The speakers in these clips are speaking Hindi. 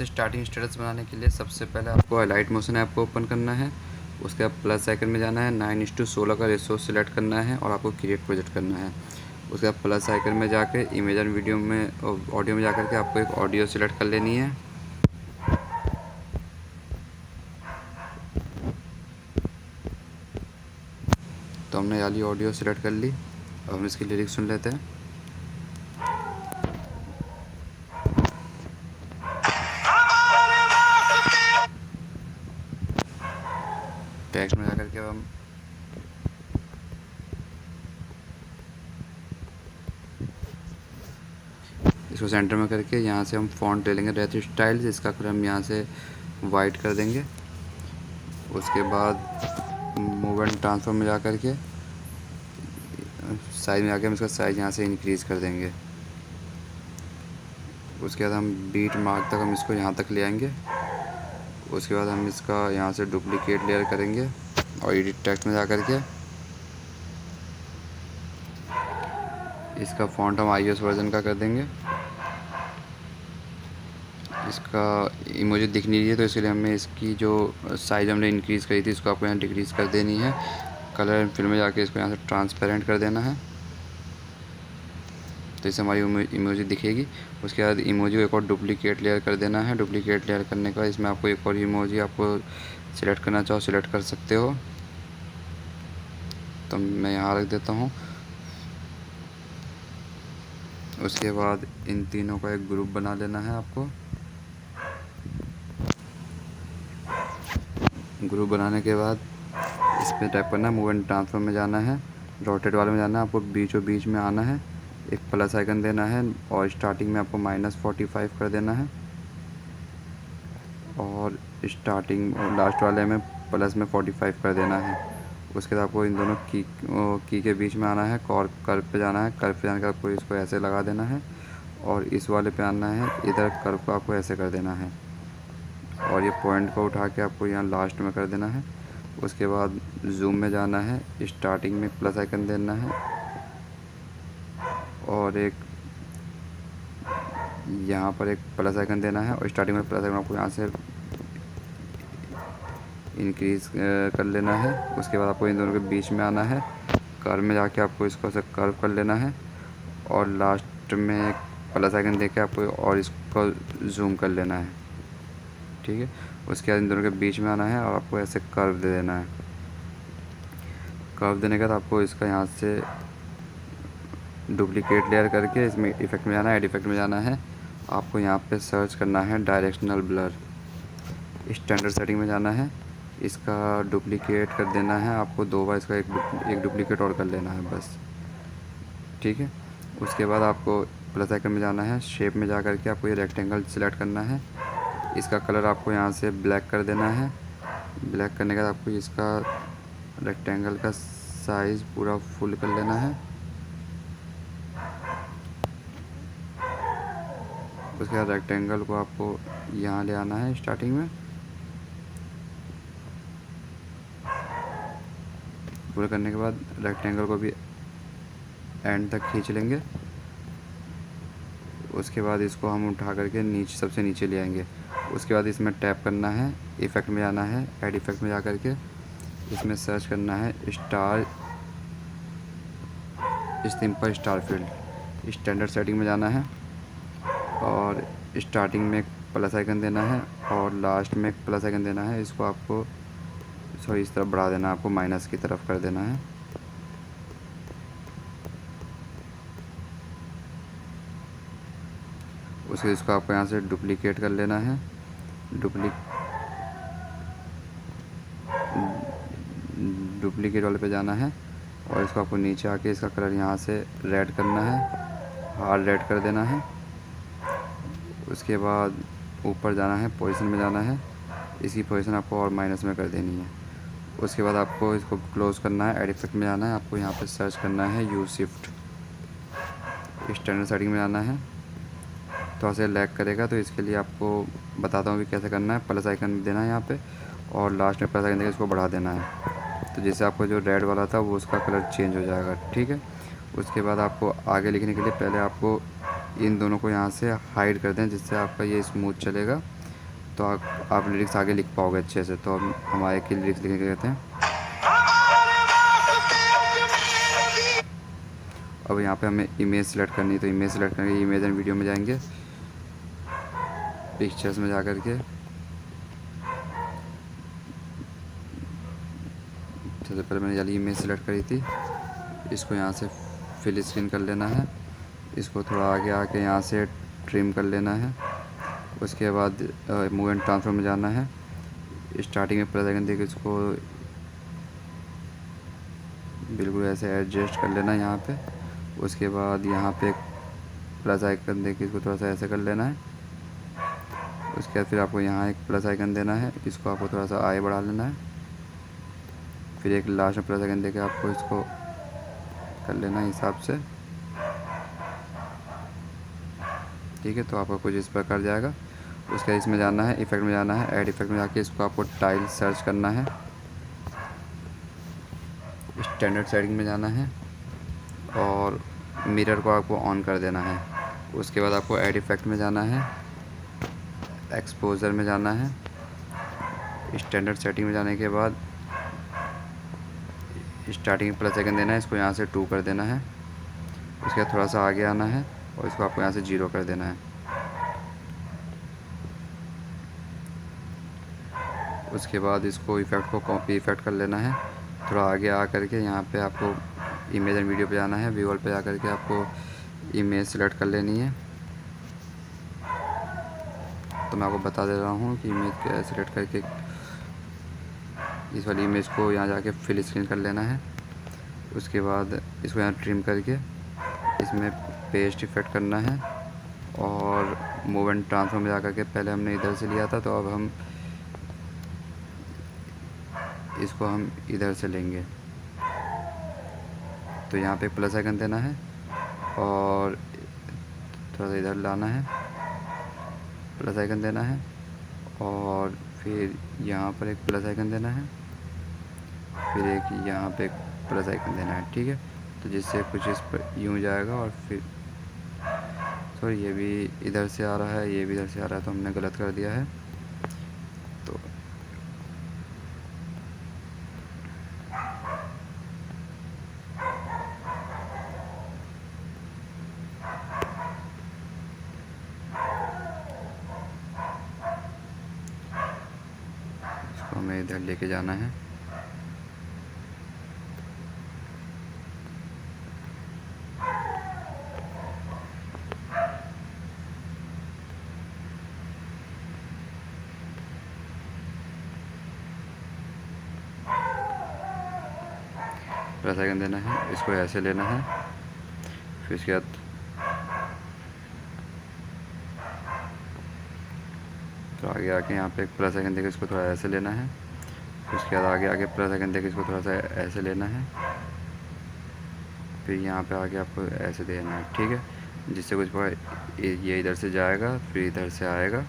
से स्टार्टिंग स्टेटस बनाने के लिए सबसे पहले आपको हाईलाइट मोशन ऐप को ओपन करना है। उसके बाद प्लस आइकन में जाना है, 9:16 का रेशो सेलेक्ट करना है और आपको क्रिएट प्रोजेक्ट करना है। उसके बाद प्लस आइकन में जाके इमेज एंड वीडियो में ऑडियो में जाकर के आपको एक ऑडियो सेलेक्ट कर लेनी है। तो हमने वाली ऑडियो सेलेक्ट कर ली। अब हम इसकी लिरिक्स सुन लेते हैं। टेक्स्ट में जाकर के अब हम इसको सेंटर में करके यहाँ से हम फॉन्ट ले लेंगे रेथ स्टाइल, जिसका कलर हम यहाँ से वाइट कर देंगे। उसके बाद मूव एंड ट्रांसफॉर्म में जा कर के साइज में आके हम इसका साइज़ यहाँ से इंक्रीज़ कर देंगे। उसके बाद हम बीट मार्क तक हम इसको यहाँ तक ले आएंगे। उसके बाद हम इसका यहाँ से डुप्लीकेट लेयर करेंगे और एडिट टेक्स्ट में जा कर के इसका फ़ॉन्ट हम iOS वर्जन का कर देंगे। इसका इमोजी दिख नहीं रही है तो इसके लिए हमें इसकी जो साइज़ हमने इंक्रीज़ करी थी इसको आपको यहाँ डिक्रीज़ कर देनी है। कलर एंड फिल में जाके इसको यहाँ से ट्रांसपेरेंट कर देना है, तो इससे हमारी इमोजी दिखेगी। उसके बाद इमोजी को एक और डुप्लीकेट लेयर कर देना है। डुप्लीकेट लेयर करने के बाद इसमें आपको एक और इमोजी आपको सिलेक्ट करना चाहो सिलेक्ट कर सकते हो, तो मैं यहाँ रख देता हूँ। उसके बाद इन तीनों का एक ग्रुप बना लेना है आपको। ग्रुप बनाने के बाद इसमें टाइप करना है, मूव एंड ट्रांसफॉर्म में जाना है, रोटेट वाले में जाना है, आपको बीचों बीच में आना है, एक प्लस आइकन देना है और स्टार्टिंग में आपको -45 कर देना है और स्टार्टिंग और लास्ट वाले में प्लस में 45 कर देना है। उसके बाद आपको इन दोनों की के बीच में आना है और कर्व पे जाना है। कर्व पे जाने के बाद आपको इसको ऐसे लगा देना है और इस वाले पे आना है, इधर कर्व को आपको ऐसे कर देना है और ये पॉइंट को उठा के आपको यहाँ लास्ट में कर देना है। उसके बाद जूम में जाना है, स्टार्टिंग में प्लस आइकन देना है और एक यहाँ पर एक प्लस आइकन देना है और स्टार्टिंग में प्लस आइकन आपको यहाँ से इंक्रीज़ कर लेना है। उसके बाद आपको इन दोनों के बीच में आना है, कर्व में जाके आपको इसको ऐसे कर्व कर लेना है और लास्ट में एक प्लस आइकन देके आपको और इसको जूम कर लेना है, ठीक है। उसके बाद इन दोनों के बीच में आना है और आपको ऐसे कर्व दे देना है। कर्व देने के बाद आपको इसका यहाँ से डुप्लीकेट लेयर करके इसमें इफेक्ट में जाना है, एड इफेक्ट में जाना है। आपको यहाँ पे सर्च करना है डायरेक्शनल ब्लर। स्टैंडर्ड सेटिंग में जाना है, इसका डुप्लीकेट कर देना है, आपको 2 बार इसका एक डुप्लीकेट और कर लेना है बस, ठीक है। उसके बाद आपको प्लस आइकन में जाना है, शेप में जा कर के आपको ये रेक्टेंगल सेलेक्ट करना है। इसका कलर आपको यहाँ से ब्लैक कर देना है। ब्लैक करने के बाद आपको इसका रेक्टेंगल का साइज़ पूरा फुल कर लेना है। उसके बाद रेक्टेंगल को आपको यहाँ ले आना है स्टार्टिंग में, पूरा करने के बाद रेक्टेंगल को भी एंड तक खींच लेंगे। उसके बाद इसको हम उठा करके नीचे सबसे नीचे ले आएंगे। उसके बाद इसमें टैप करना है, इफ़ेक्ट में जाना है, ऐड इफ़ेक्ट में जा कर के इसमें सर्च करना है star simple star field. Standard setting में जाना है और स्टार्टिंग में एक प्लस आइकन देना है और लास्ट में एक प्लस आइकन देना है। इसको आपको इस तरफ बढ़ा देना है, आपको माइनस की तरफ कर देना है। उसके इसको आपको यहाँ से डुप्लीकेट कर लेना है, डुप्लीकेट वाले पे जाना है और इसको आपको नीचे आके इसका कलर यहाँ से रेड करना है, हार्ड रेड कर देना है। उसके बाद ऊपर जाना है, पोजीशन में जाना है, इसकी पोजीशन आपको और माइनस में कर देनी है। उसके बाद आपको इसको क्लोज़ करना है, एड इफेक्ट में जाना है, आपको यहाँ पे सर्च करना है यू शिफ्ट। स्टैंडर्ड सेटिंग में जाना है, थोड़ा सा लैग करेगा तो इसके लिए आपको बताता हूँ कि कैसे करना है। प्लस आइकन देना है यहाँ पे और लास्ट में प्लस आइकन देकर इसको बढ़ा देना है, तो जैसे आपको जो रेड वाला था वो उसका कलर चेंज हो जाएगा, ठीक है। उसके बाद आपको आगे लिखने के लिए पहले आपको इन दोनों को यहाँ से हाइड कर दें, जिससे आपका ये स्मूथ चलेगा। तो आप लिरिक्स आगे लिख पाओगे अच्छे से। तो हम आगे की लिरिक्स लिख लेते हैं। अब यहाँ पे हमें इमेज सेलेक्ट करनी है, तो इमेज सेलेक्ट करके इमेज एंड वीडियो में जाएंगे, पिक्चर्स में जा कर के सबसे पहले मैंने वाली इमेज सेलेक्ट करी थी, इसको यहाँ से फिल स्क्रीन कर लेना है। इसको थोड़ा आगे आके यहाँ से ट्रिम कर लेना है। उसके बाद मूव एंड ट्रांसफर में जाना है। स्टार्टिंग में प्लस आइकन देके इसको बिल्कुल ऐसे एडजस्ट कर लेना है यहाँ पे। उसके बाद यहाँ पे एक प्लस आइकन देके इसको थोड़ा सा ऐसे कर लेना है। उसके बाद फिर आपको यहाँ एक प्लस आइकन देना है, इसको आपको थोड़ा सा आगे बढ़ा लेना है। फिर एक लास्ट में प्लस आइकन देके आपको इसको कर लेना है हिसाब से, ठीक है। तो आपका कुछ इस प्रकार जाएगा। उसके बाद इसमें जाना है, इफेक्ट में जाना है, ऐड इफेक्ट में जाके इसको आपको टाइल सर्च करना है, स्टैंडर्ड सेटिंग में जाना है और मिरर को आपको ऑन कर देना है। उसके बाद आपको ऐड इफेक्ट में जाना है, एक्सपोजर में जाना है, स्टैंडर्ड सेटिंग में जाने के बाद स्टार्टिंग में प्लस आइकन देना है, इसको यहाँ से 2 कर देना है। उसके बाद थोड़ा सा आगे आना है और इसको आपको यहाँ से 0 कर देना है। उसके बाद इसको इफेक्ट को कॉपी इफेक्ट कर लेना है। थोड़ा आगे आ करके यहाँ पे आपको इमेज एंड वीडियो पे जाना है, व्यूअर पे जा करके आपको इमेज सेलेक्ट कर लेनी है। तो मैं आपको बता दे रहा हूँ कि इमेज को सेलेक्ट करके इस वाली इमेज को यहाँ जाके फिल स्क्रीन कर लेना है। उसके बाद इसको यहाँ ट्रिम करके इसमें पेस्ट इफेक्ट करना है और मूव एंड ट्रांसफर में जाकर के पहले हमने इधर से लिया था, तो अब हम इसको इधर से लेंगे। तो यहाँ पे प्लस आइकन देना है और थोड़ा सा इधर लाना है, प्लस आइकन देना है और फिर यहाँ पर एक प्लस आइकन देना है, फिर एक यहाँ पे एक प्लस आइकन देना है, ठीक है। तो जिससे कुछ इस पर यूँ जाएगा और फिर सॉरी ये भी इधर से आ रहा है, ये भी इधर से आ रहा है, तो हमने गलत कर दिया है। तो इसको हमें इधर लेके जाना है। प्लस आइकन देना है, इसको ऐसे लेना है, फिर इसके बाद तो आगे आके यहाँ पे एक प्लस आइकन देके इसको थोड़ा ऐसे लेना है, फिर उसके बाद आगे आके प्लस आइकन देके इसको थोड़ा सा ऐसे लेना है, फिर यहाँ पे आके आपको ऐसे देना है, ठीक है। जिससे कुछ ये इधर से जाएगा फिर इधर से आएगा,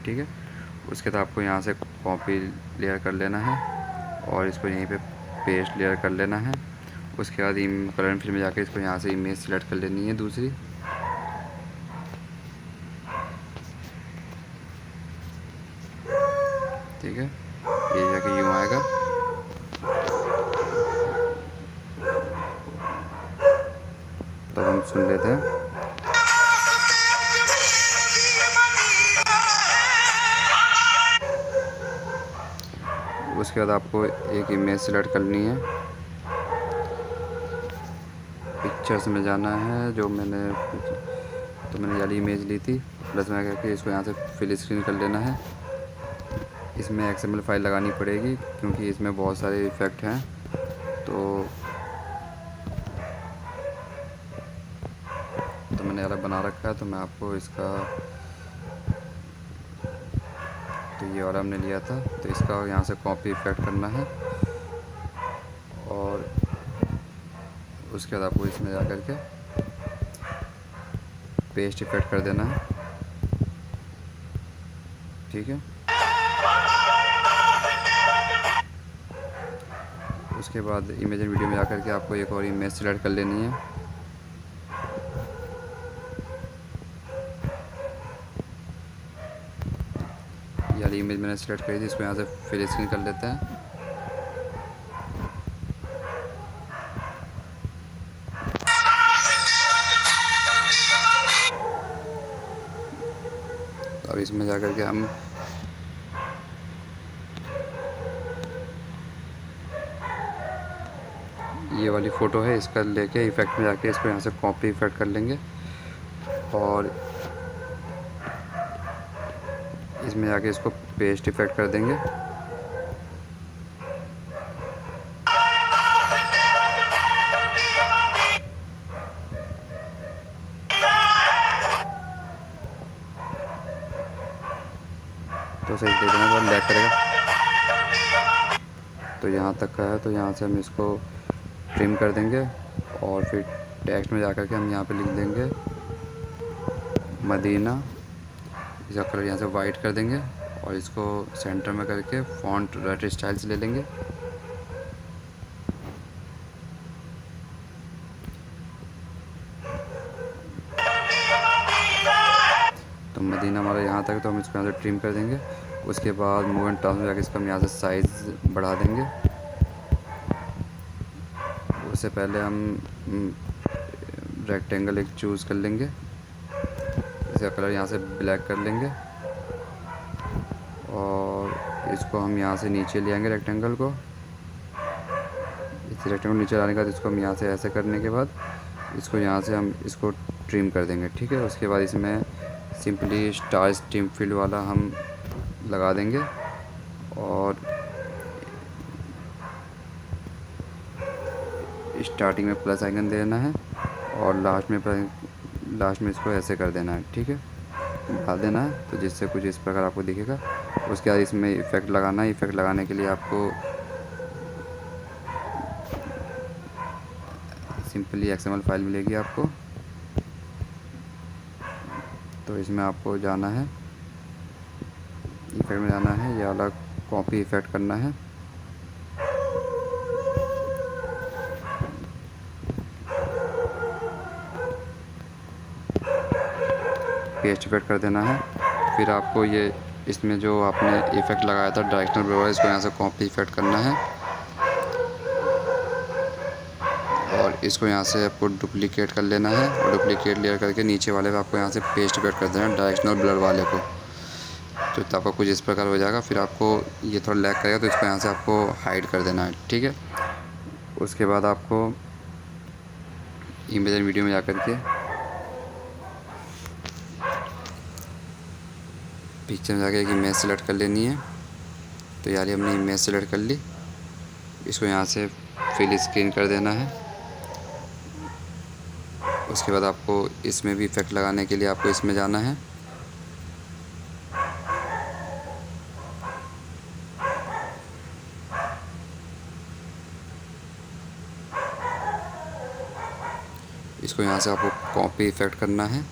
ठीक है। उसके बाद आपको यहाँ से कॉपी लेयर कर लेना है और इसको यहीं पे पेस्ट लेयर कर लेना है। उसके बाद कलर एंड फिल में जाके इसको यहाँ से इमेज सेलेक्ट कर लेनी है दूसरी, ठीक है। ये जाके यूँ आएगा। तो हम सुन लेते हैं। उसके बाद आपको एक इमेज सेलेक्ट करनी है, पिक्चर्स में जाना है, जो मैंने वाली इमेज ली थी, प्लस में करके इसको यहाँ से फिल स्क्रीन कर लेना है। इसमें XML फाइल लगानी पड़ेगी क्योंकि इसमें बहुत सारे इफ़ेक्ट हैं। तो मैंने अलग बना रखा है, तो मैं आपको इसका तो ये वाला हमने लिया था, तो इसका यहाँ से कॉपी इफेक्ट करना है और उसके बाद आपको इसमें जा कर के पेस्ट इफेक्ट कर देना है, ठीक है। उसके बाद इमेज एंड वीडियो में जा कर के आपको एक और इमेज सेलेक्ट कर लेनी है, वाली इमेज मैंने सेलेक्ट करी थी, इसको यहाँ से फिल स्क्रीन कर लेते हैं। तो अब इसमें जा कर के हम ये वाली फ़ोटो है, इसका लेके इफ़ेक्ट में जाके इसको यहाँ से कॉपी इफ़ेक्ट कर लेंगे और इसमें जाके इसको पेस्ट इफ़ेक्ट कर देंगे। तो सही देख लेना, तो लैग करेगा। तो यहाँ तक का है, तो यहाँ से हम इसको ट्रिम कर देंगे और फिर टेक्स्ट में जाकर के हम यहाँ पे लिख देंगे मदीना। इसका कलर यहाँ से वाइट कर देंगे और इसको सेंटर में करके फ़ॉन्ट रेड स्टाइल से ले लेंगे। तो मदीना हमारा यहाँ तक, तो हम इसको यहाँ से ट्रिम कर देंगे। उसके बाद मूव एंड टास्क में जाकर इसका हम यहाँ से साइज़ बढ़ा देंगे। उससे पहले हम रेक्टेंगल एक चूज़ कर लेंगे, इसका कलर यहाँ से ब्लैक कर लेंगे और इसको हम यहाँ से नीचे ले आएंगे रेक्टेंगल को। इस रेक्टेंगल नीचे लाने के बाद इसको हम यहाँ से ऐसे करने के बाद इसको यहाँ से हम इसको ट्रिम कर देंगे, ठीक है। उसके बाद इसमें सिंपली स्टार स्ट्रीम फील्ड वाला हम लगा देंगे और स्टार्टिंग में प्लस आइकन देना है और लास्ट में इसको ऐसे कर देना है, ठीक है, बढ़ा देना है, तो जिससे कुछ इस प्रकार आपको दिखेगा। उसके बाद इसमें इफ़ेक्ट लगाना है। इफ़ेक्ट लगाने के लिए आपको सिंपली XML फाइल मिलेगी आपको, तो इसमें आपको जाना है, इफ़ेक्ट में जाना है, ये वाला कॉपी इफ़ेक्ट करना है। पेस्ट इफ़ेक्ट कर देना है। फिर आपको ये इसमें जो आपने इफ़ेक्ट लगाया था डायरेक्शनल ब्लर, इसको यहाँ से कॉपी इफ़ेक्ट करना है और इसको यहाँ से आपको डुप्लीकेट कर लेना है और डुप्लीकेट लेयर करके नीचे वाले पे आपको यहाँ से पेस्ट इफ़ेक्ट कर देना है डायरेक्शनल ब्लर वाले को। तो आपका कुछ इस प्रकार हो जाएगा। फिर आपको ये थोड़ा लैग करेगा तो इसको यहाँ से आपको हाइड कर देना है, ठीक है। उसके बाद आपको इमेज एंड वीडियो में जाकर के पिक्चर में जाकर एक इमेज सेलेक्ट कर लेनी है। तो यार हमने इमेज सेलेक्ट कर ली, इसको यहाँ से फिल स्क्रीन कर देना है। उसके बाद आपको इसमें भी इफ़ेक्ट लगाने के लिए आपको इसमें जाना है, इसको यहाँ से आपको कॉपी इफ़ेक्ट करना है।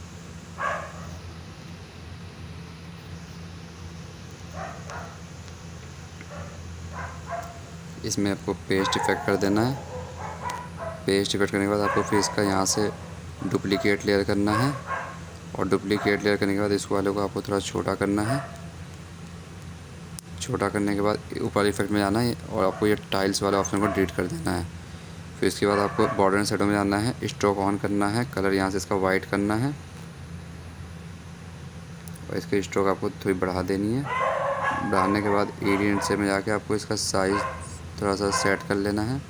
इसमें आपको पेस्ट इफ़ेक्ट कर देना है। पेस्ट इफ़ेक्ट करने के बाद आपको फिर इसका यहाँ से डुप्लीकेट लेयर करना है और डुप्लीकेट लेयर करने के बाद इस वाले को आपको थोड़ा छोटा करना है। छोटा करने के बाद ऊपर इफेक्ट में जाना है और आपको ये टाइल्स वाले ऑप्शन को डिलीट कर देना है। फिर इसके बाद आपको बॉर्डर एंड शैडो में जाना है, स्ट्रोक ऑन करना है, कलर यहाँ से इसका वाइट करना है और इसकी स्ट्रोक आपको थोड़ी बढ़ा देनी है। बढ़ाने के बाद एडियंट से में जाके आपको इसका साइज़ थोड़ा सा सेट कर लेना है।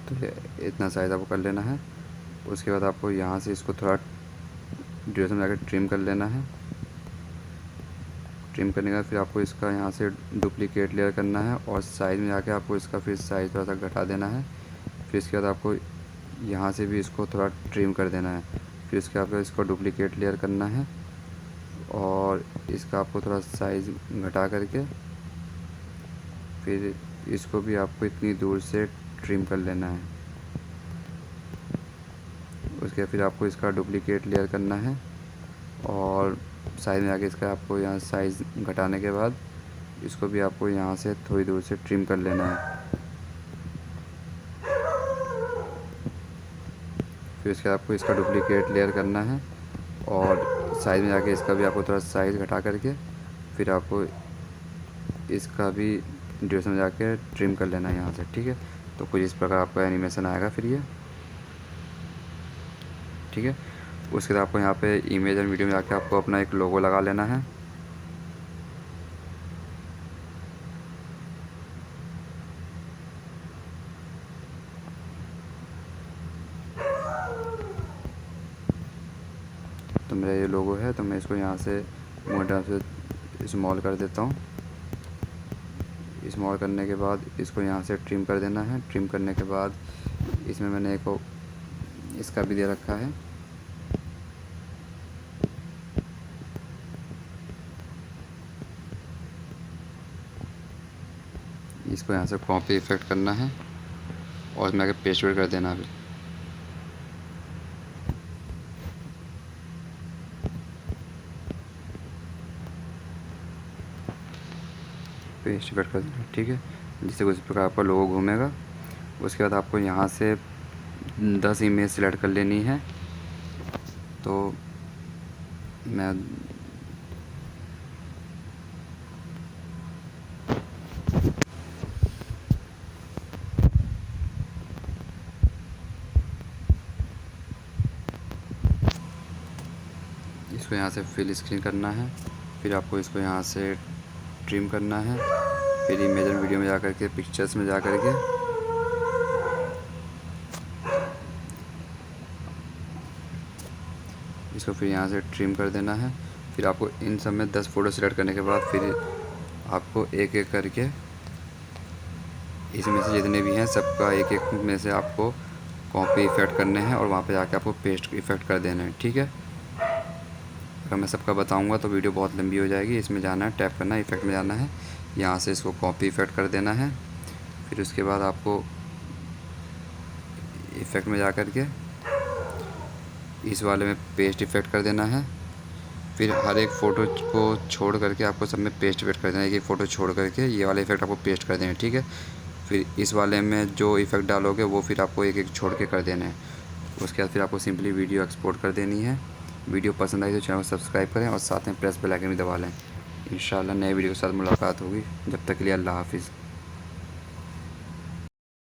तो इतना साइज़ आपको कर लेना है। उसके बाद आपको यहाँ से इसको थोड़ा ड्यूरेशन में जाकर ट्रिम कर लेना है। ट्रिम करने के बाद फिर आपको इसका यहाँ से डुप्लीकेट लेयर करना है और साइज़ में जाके आपको इसका फिर साइज़ थोड़ा सा घटा देना है। फिर इसके बाद आपको यहाँ से भी इसको थोड़ा ट्रिम कर देना है। फिर इसके बाद इसको डुप्लीकेट लेयर करना है और इसका आपको थोड़ा साइज़ घटा करके फिर इसको भी आपको इतनी दूर से ट्रिम कर लेना है। उसके फिर आपको इसका डुप्लीकेट लेयर करना है और साइज़ में जाके इसका आपको यहाँ साइज़ घटाने के बाद इसको भी आपको यहाँ से थोड़ी दूर से ट्रिम कर लेना है। फिर उसके बाद आपको इसका डुप्लीकेट लेयर करना है और साइज़ में जाके इसका भी आपको थोड़ा साइज़ घटा करके फिर आपको इसका भी ड्यूरेशन में जाके ट्रिम कर लेना है यहाँ से, ठीक है। तो कुछ इस प्रकार आपका एनिमेशन आएगा फिर ये, ठीक है। उसके बाद आपको यहाँ पे इमेज एंड वीडियो में जाके आपको अपना एक लोगो लगा लेना है। तो मेरा ये लोगो है, तो मैं इसको यहाँ से मोटा से स्मॉल कर देता हूँ। स्मॉल करने के बाद इसको यहाँ से ट्रिम कर देना है। ट्रिम करने के बाद इसमें मैंने एक इसका भी दे रखा है। इसको यहाँ से कॉपी इफेक्ट करना है और इसमें आके पेस्ट कर देना है। पेस्ट इफेक्ट कर देना, ठीक है, जिससे कुछ प्रकार आपका लोगो घूमेगा। उसके बाद आपको यहाँ से 10 इमेज सेलेक्ट कर लेनी है। तो मैं इसको यहाँ से फिल स्क्रीन करना है। फिर आपको इसको यहाँ से ट्रिम करना है। फिर इमेज एंड वीडियो में जा कर के पिक्चर्स में जा कर के इसको फिर यहाँ से ट्रिम कर देना है। फिर आपको इन सब में 10 फ़ोटो सेलेक्ट करने के बाद फिर आपको एक एक करके इसमें से जितने भी हैं सबका एक एक में से आपको कॉपी इफेक्ट करने हैं और वहाँ पे जाके आपको पेस्ट इफेक्ट कर देना है, ठीक है। अगर मैं सबका बताऊंगा तो वीडियो बहुत लंबी हो जाएगी। इसमें जाना है, टैप करना है, इफेक्ट में जाना है, यहाँ से इसको कॉपी इफेक्ट कर देना है। फिर उसके बाद आपको इफेक्ट में जा कर के इस वाले में पेस्ट इफेक्ट कर देना है। फिर हर एक फ़ोटो को छोड़ करके आपको सब में पेस्ट इफेक्ट कर देना है। एक फ़ोटो छोड़ करके ये वाला इफेक्ट आपको पेस्ट कर देना है, ठीक है। फिर इस वाले में जो इफेक्ट डालोगे वो फिर आपको एक एक छोड़ के कर देना है। उसके बाद फिर आपको सिंपली वीडियो एक्सपोर्ट कर देनी है। वीडियो पसंद आई तो चैनल को सब्सक्राइब करें और साथ में प्रेस बेल आइकन भी दबा लें। इंशाल्लाह नए वीडियो के साथ मुलाकात होगी। जब तक के लिए अल्लाह हाफ़िज़।